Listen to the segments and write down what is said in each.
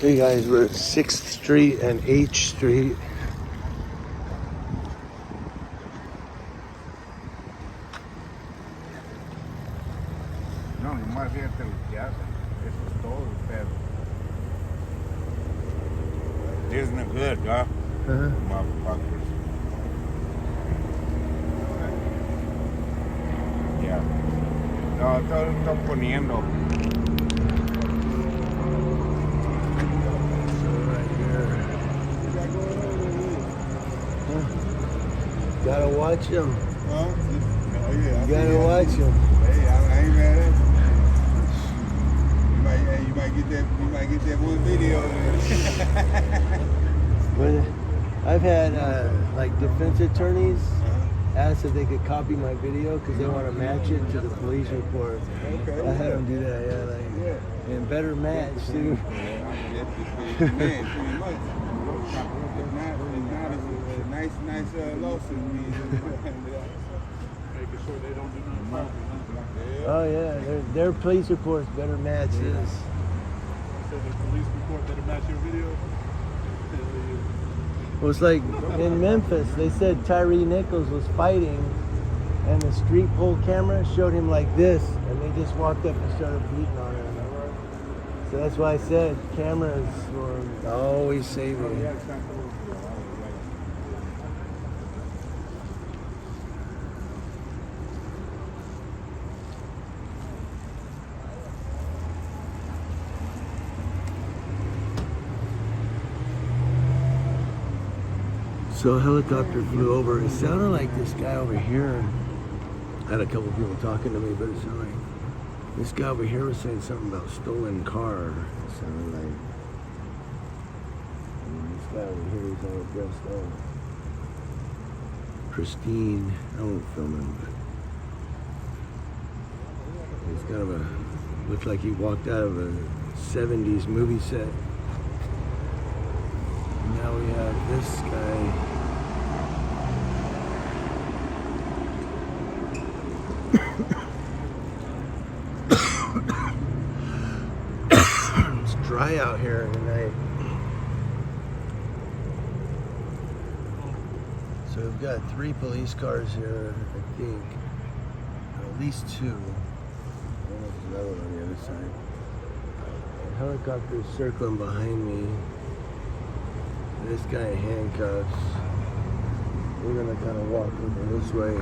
Hey guys, we're at 6th Street and H Street. No, nomás fíjate lo que hacen. Eso es todo el pedo. Isn't it good, huh? Motherfuckers. Yeah. No, todo lo están poniendo. Gotta watch him. Huh? Oh, yeah. You gotta watch him. Hey, I ain't mad at you. You might get that one video. But I've had like defense attorneys ask if they could copy my video because they want to match it to the police report. Okay. I had them do that, and better match too. Man, pretty much. It's not nice lawsuit. Making sure they don't do nothing wrong. Oh yeah, their police reports better match this. So the police report better match your video? It was like in Memphis, they said Tyree Nichols was fighting and the street pole camera showed him like this and they just walked up and started beating on him. So that's why I said cameras will always save me. So a helicopter flew over. It sounded like this guy over here. I had a couple people talking to me, but it sounded like this guy over here was saying something about stolen car. It sounded like. And this guy over here is all dressed up. Pristine. I won't film him, but he's kind of a. Looks like he walked out of a 70s movie set. Now we have this guy. It's dry out here tonight. So we've got 3 police cars here, I think. Or at least 2. I don't know if there's another one on the other side. A helicopter is circling behind me. This guy in handcuffs. We're gonna kind of walk over this way,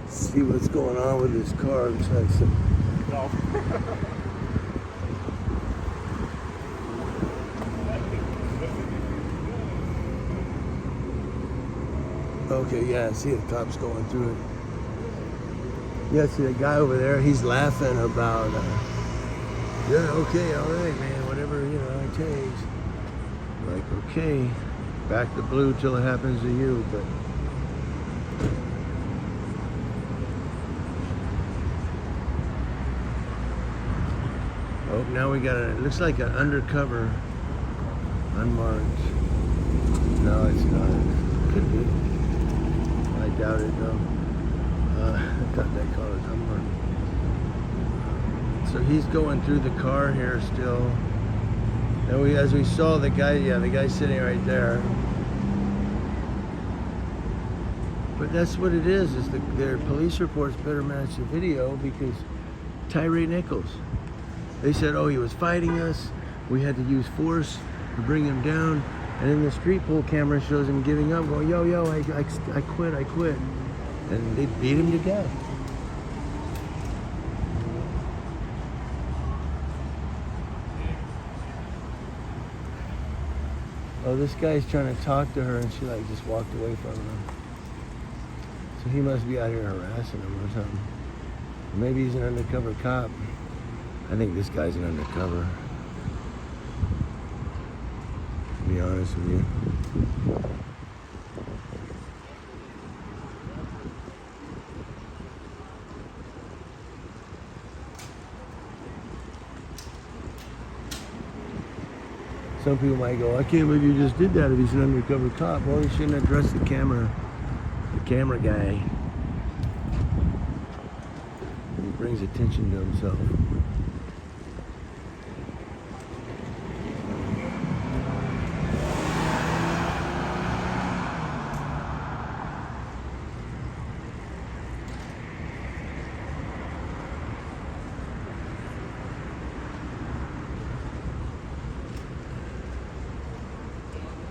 see what's going on with this car. Looks like some. Okay, yeah, I see the cops going through it. Yeah, see the guy over there. He's laughing about. Yeah, okay, all right, man. Whatever it takes. Like, okay, back to blue till it happens to you, but oh, now we got it looks like an undercover, unmarked. No, it's not. Could be. I doubt it though. I thought that car was unmarked. So he's going through the car here still. And as we saw the guy sitting right there. But that's what it is their police reports better match the video because Tyree Nichols. They said, oh, he was fighting us. We had to use force to bring him down. And then the street pole camera shows him giving up, going, yo, I quit. And they beat him to death. Oh, this guy's trying to talk to her and she like just walked away from him. So he must be out here harassing him or something. Maybe he's an undercover cop. I think this guy's an undercover. To be honest with you. Some people might go, I can't believe you just did that if he's an undercover cop. Well, he shouldn't address the camera guy. He brings attention to himself.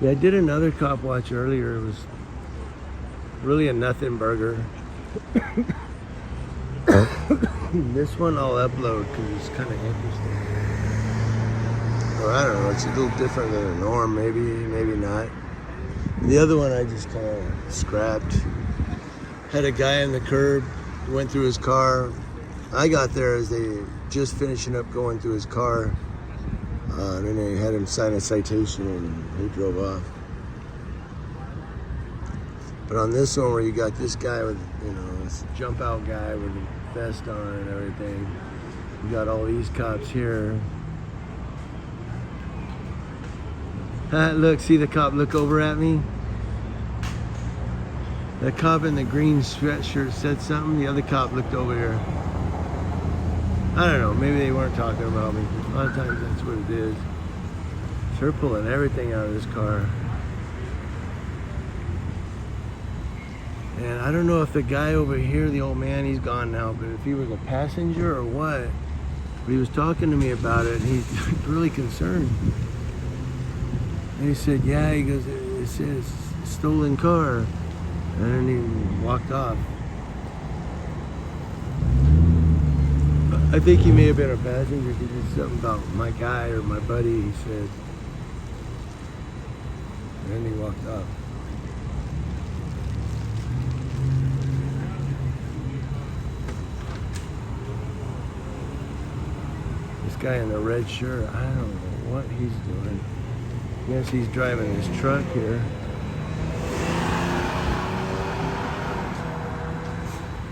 Yeah, I did another cop watch earlier. It was really a nothing burger. This one I'll upload because it's kind of interesting. Or I don't know, it's a little different than the norm, maybe not. The other one I just kind of scrapped. Had a guy on the curb, went through his car. I got there as they just finishing up going through his car. And then they had him sign a citation and he drove off. But on this one where you got this guy with, this jump out guy with the vest on and everything, you got all these cops here. Look, see the cop look over at me? The cop in the green sweatshirt said something, the other cop looked over here. I don't know, maybe they weren't talking about me. A lot of times that's what it is. So they're pulling everything out of this car. And I don't know if the guy over here, the old man, he's gone now, but if he was a passenger or what, but he was talking to me about it, and he's really concerned. And he said, yeah, he goes, it says stolen car. And then he walked off. I think he may have been a passenger. He did something about my guy or my buddy, he said. And then he walked off. This guy in the red shirt, I don't know what he's doing. Yes, he's driving his truck here.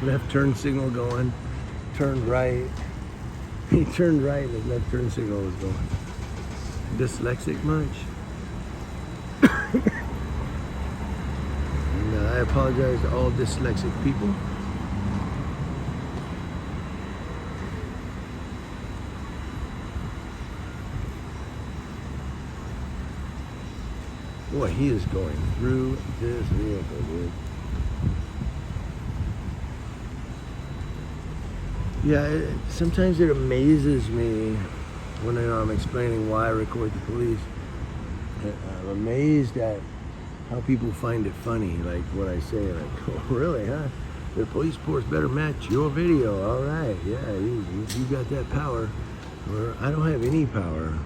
Left turn signal going. Turned right. He turned right and his left turn signal was going. Dyslexic much? And I apologize to all dyslexic people. Boy, he is going through this vehicle, dude. Yeah, sometimes it amazes me when I'm explaining why I record the police. I'm amazed at how people find it funny, like what I say, like, oh, really, huh? The police force better match your video. All right, yeah, you got that power. Or I don't have any power.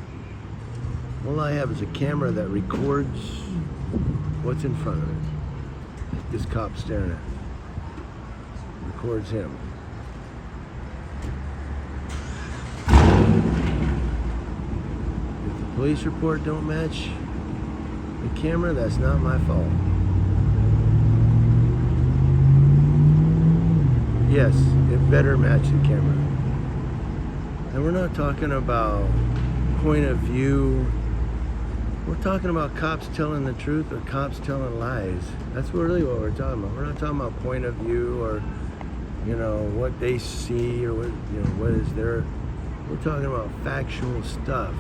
All I have is a camera that records what's in front of it. Like this cop staring at me. Records him. If the police report don't match the camera, that's not my fault. Yes, it better match the camera. And we're not talking about point of view. We're talking about cops telling the truth or cops telling lies. That's really what we're talking about. We're not talking about point of view or, what they see or what is their. We're talking about factual stuff.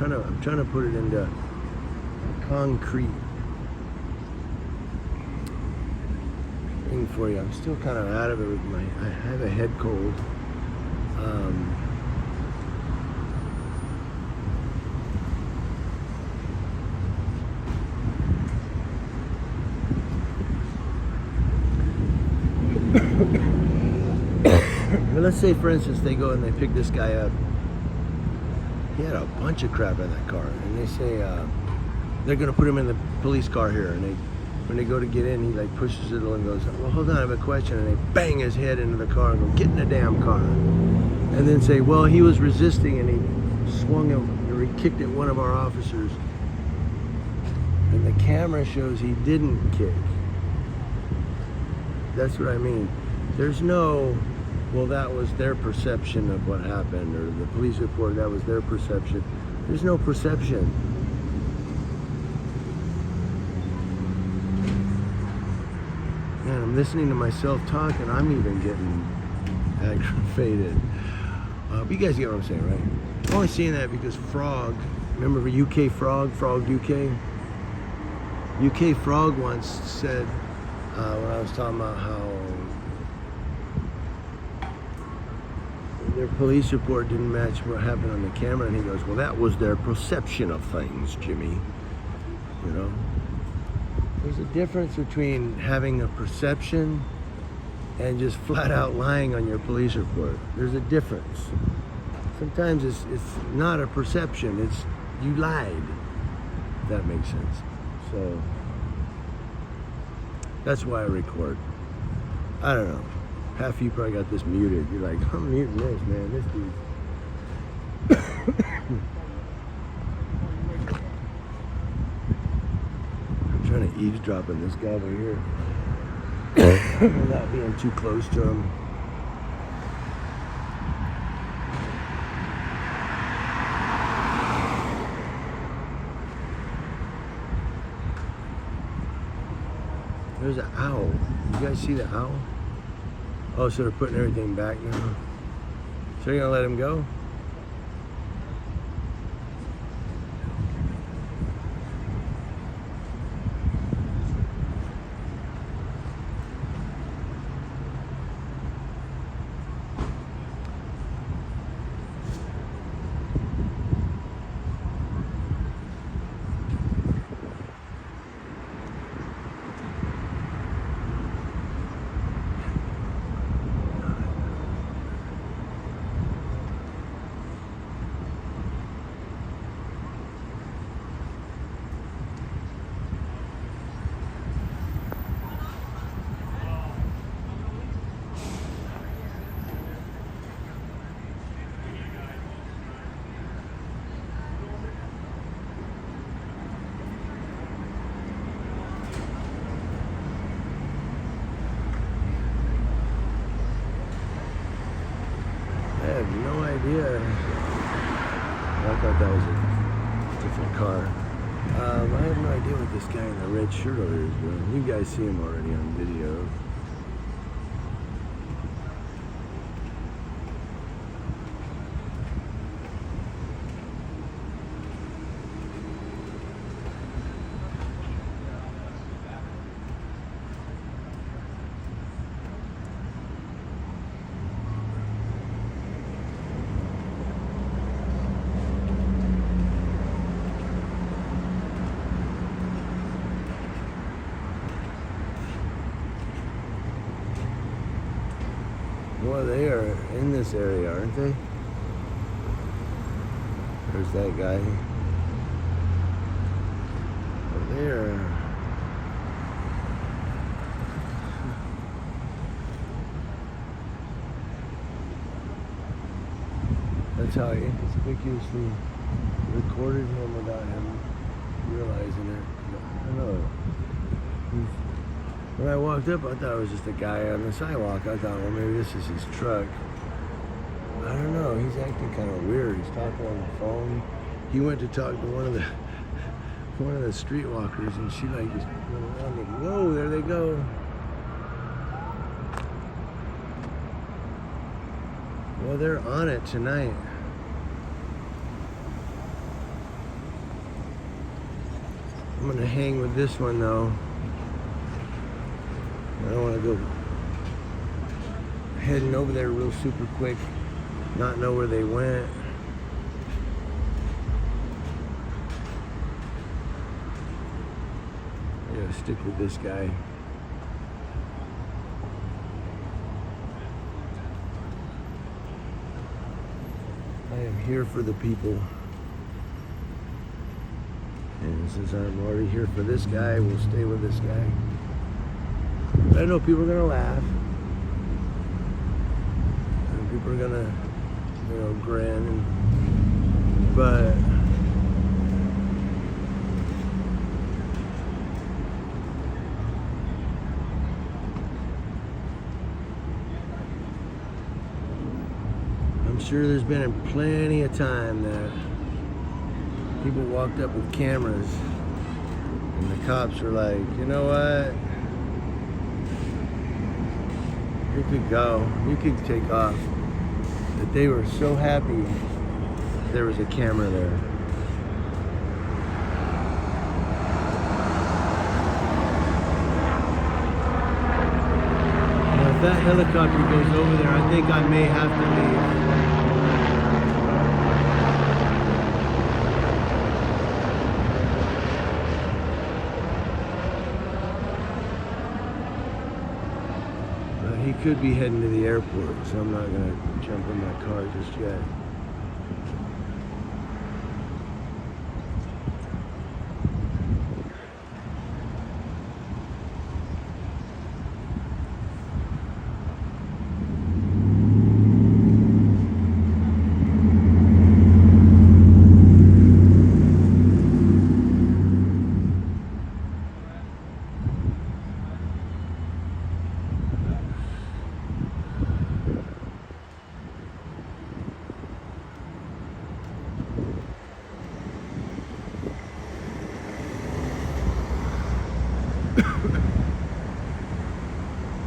I'm trying to put it into concrete thing for you. I'm still kind of out of it with I have a head cold. But let's say, for instance, they go and they pick this guy up. He had a bunch of crap in that car, and they say they're gonna put him in the police car here. And when they go to get in, he like pushes it and goes, "Well, hold on, I have a question." And they bang his head into the car and go, "Get in the damn car." And then say, "Well, he was resisting, and he swung him, or he kicked at one of our officers." And the camera shows he didn't kick. That's what I mean. There's no, well, that was their perception of what happened, or the police report, that was their perception. There's no perception. Man, I'm listening to myself talk and I'm even getting aggravated. But you guys get what I'm saying, right? I'm only saying that because Frog, remember UK Frog UK? UK Frog once said, when I was talking about how their police report didn't match what happened on the camera, and he goes, "Well, that was their perception of things, Jimmy." you know? There's a difference between having a perception and just flat out lying on your police report. There's a difference. Sometimes it's not a perception, it's you lied. If that makes sense. So that's why I record. I don't know. Half of you probably got this muted. You're like, I'm muting this, man. This dude. I'm trying to eavesdrop on this guy over here without being too close to him. There's an owl. You guys see the owl? Oh, so they're putting everything back now. So you're gonna let him go? I have no idea. I thought that was a different car. I have no idea what this guy in the red shirt over here is doing. You guys see him already on video. Well, they are in this area, aren't they? There's that guy. Over there. That's how I inconspicuously recorded him without him realizing it. I don't know. When I walked up, I thought it was just a guy on the sidewalk. I thought, well, maybe this is his truck. I don't know. He's acting kind of weird. He's talking on the phone. He went to talk to one of the streetwalkers, and she like just went around and whoa, there they go. Well, they're on it tonight. I'm gonna hang with this one though. I don't want to go heading over there real super quick, not know where they went. I gotta stick with this guy. I am here for the people. And since I'm already here for this guy, we'll stay with this guy. But I know people are gonna laugh. And people are gonna, grin. But I'm sure there's been plenty of time that people walked up with cameras and the cops were like, you know what? You could go, you could take off. But they were so happy there was a camera there. Now, if that helicopter goes over there, I think I may have to leave. could be heading to the airport, so I'm not gonna jump in my car just yet.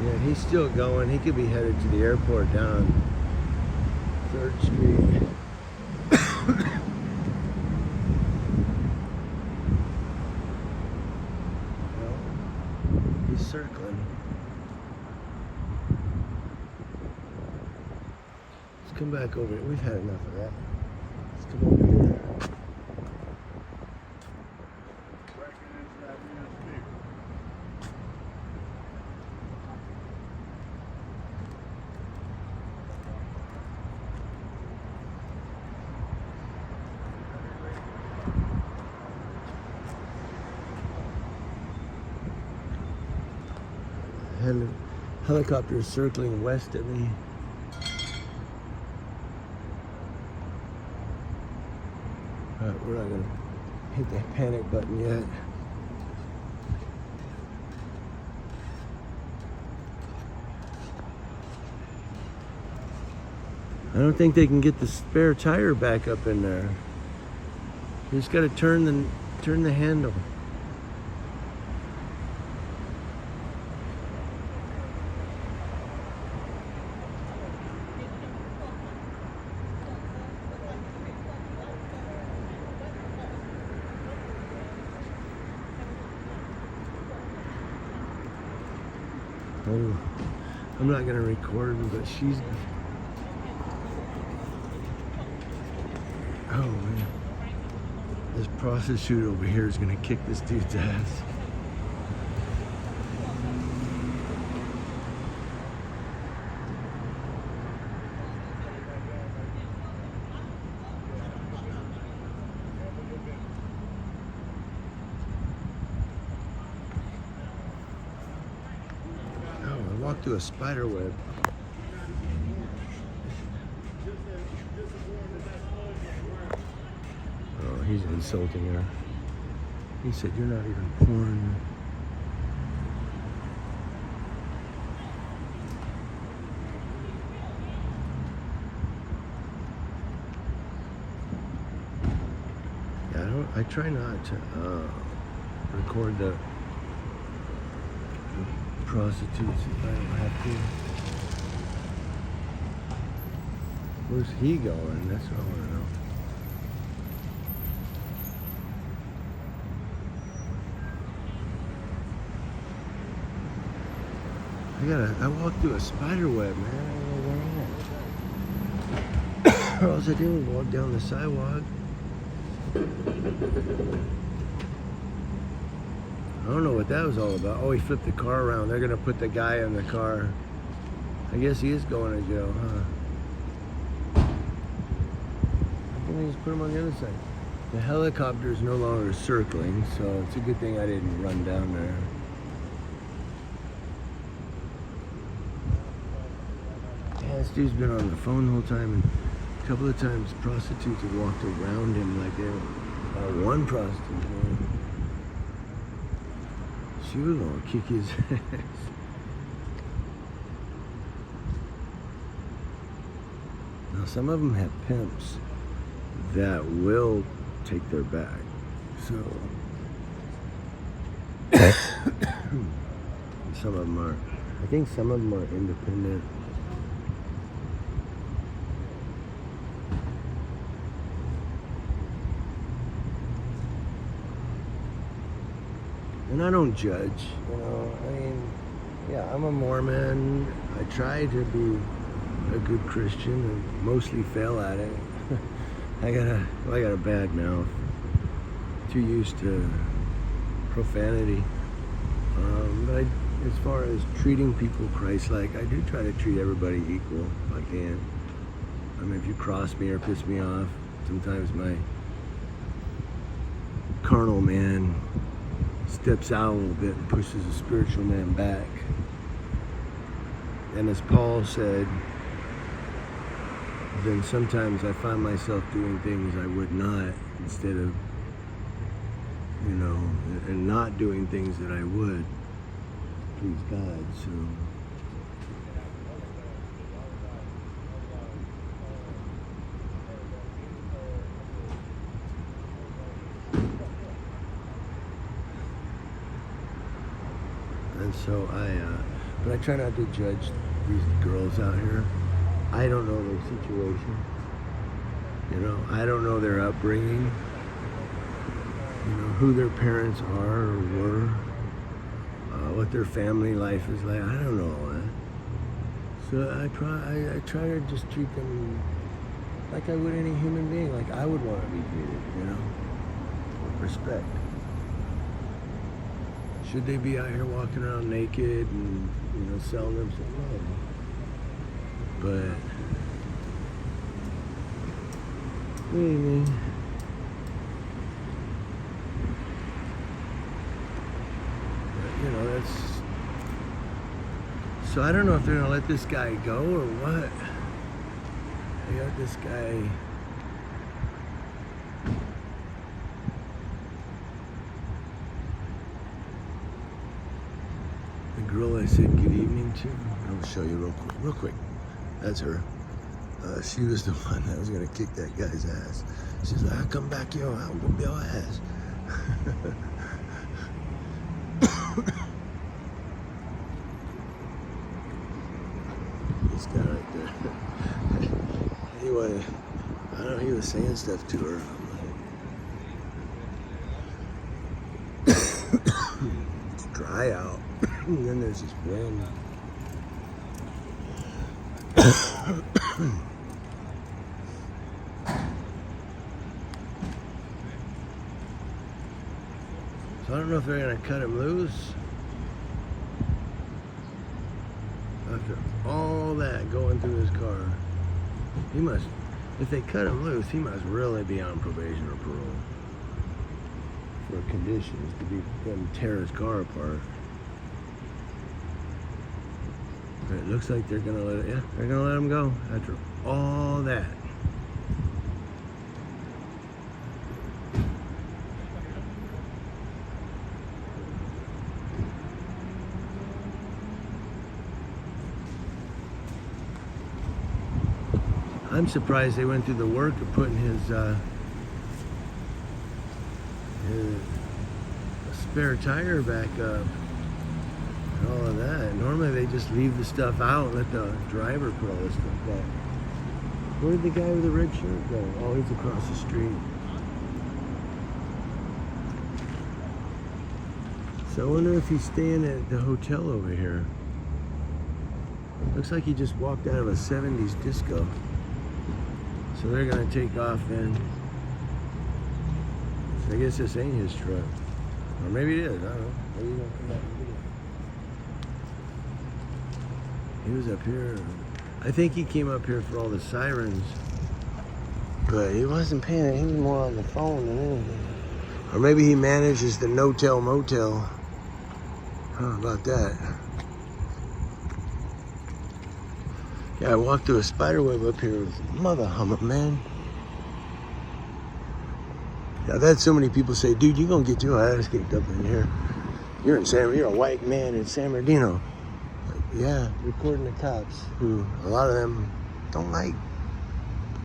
Yeah, he's still going. He could be headed to the airport down 3rd Street. Well, he's circling. Let's come back over here. We've had enough of that. Let's come over here. Breaking into that man's vehicle. Helicopter is circling west of me. Alright, we're not gonna hit the panic button yet. I don't think they can get the spare tire back up in there. You just gotta turn the handle. Oh, I'm not gonna record, but she's. Oh man, this prostitute over here is gonna kick this dude's ass. Walk through a spider web. Oh, he's insulting her. He said, "You're not even porn." Yeah, I try not to record the prostitutes if I don't have to. Where's he going? That's what I want to know. I walked through a spider web, man. I don't know where. All I did was walk down the sidewalk. I don't know what that was all about. Oh, he flipped the car around. They're gonna put the guy in the car. I guess he is going to jail, huh? How can they just put him on the other side? The helicopter is no longer circling, so it's a good thing I didn't run down there. Yeah, this dude's been on the phone the whole time, and a couple of times prostitutes have walked around him like they were one prostitute. Man. She was gonna kick his ass. Now some of them have pimps that will take their bag. So some of them are, I think some of them are independent. And I don't judge, you know. I mean, yeah, I'm a Mormon. I try to be a good Christian and mostly fail at it. I got a bad mouth. Too used to profanity. But as far as treating people Christ-like, I do try to treat everybody equal if I can. I mean, if you cross me or piss me off, sometimes my carnal man steps out a little bit and pushes the spiritual man back. And as Paul said, then sometimes I find myself doing things I would not, instead of, you know, and not doing things that I would please God. So and so but I try not to judge these girls out here. I don't know their situation. You know, I don't know their upbringing. You know, who their parents are or were. What their family life is like. I don't know all that. So I try to just treat them like I would any human being, like I would want to be treated, you know, with respect. Should they be out here walking around naked and, you know, selling themselves? No. But, what do you mean? But, you know, that's... So I don't know if they're going to let this guy go or what. They got this guy... girl I said good evening to. I'll show you real quick. That's her. She was the one that was gonna kick that guy's ass. She's like, I'll come back here, I'll whoop your ass. This guy right there. Anyway, I don't know, he was saying stuff to her. It's dry out. And then there's this wind. So I don't know if they're gonna cut him loose. After all that going through his car, he must, if they cut him loose, he must really be on probation or parole for conditions to be them tear his car apart. But it looks like they're gonna let it, yeah, they're gonna let him go after all that. I'm surprised they went through the work of putting his spare tire back up and all of that. Normally they just leave the stuff out and let the driver put all this stuff back. Where did the guy with the red shirt go? Oh, he's across the street. So I wonder if he's staying at the hotel over here. Looks like he just walked out of a 70s disco. So they're gonna take off then. So I guess this ain't his truck. Or maybe it is, I don't know. Maybe he's gonna come back and get it. He was up here. I think he came up here for all the sirens. But he wasn't paying it. He was more on the phone than anything. Or maybe he manages the no-tell motel. How about that? Yeah, I walked through a spider web up here with mother hummer, man. Yeah, I've had so many people say, dude, you're gonna get your ass kicked up in here. You're a white man in San Bernardino. Like, yeah, recording the cops, who a lot of them don't like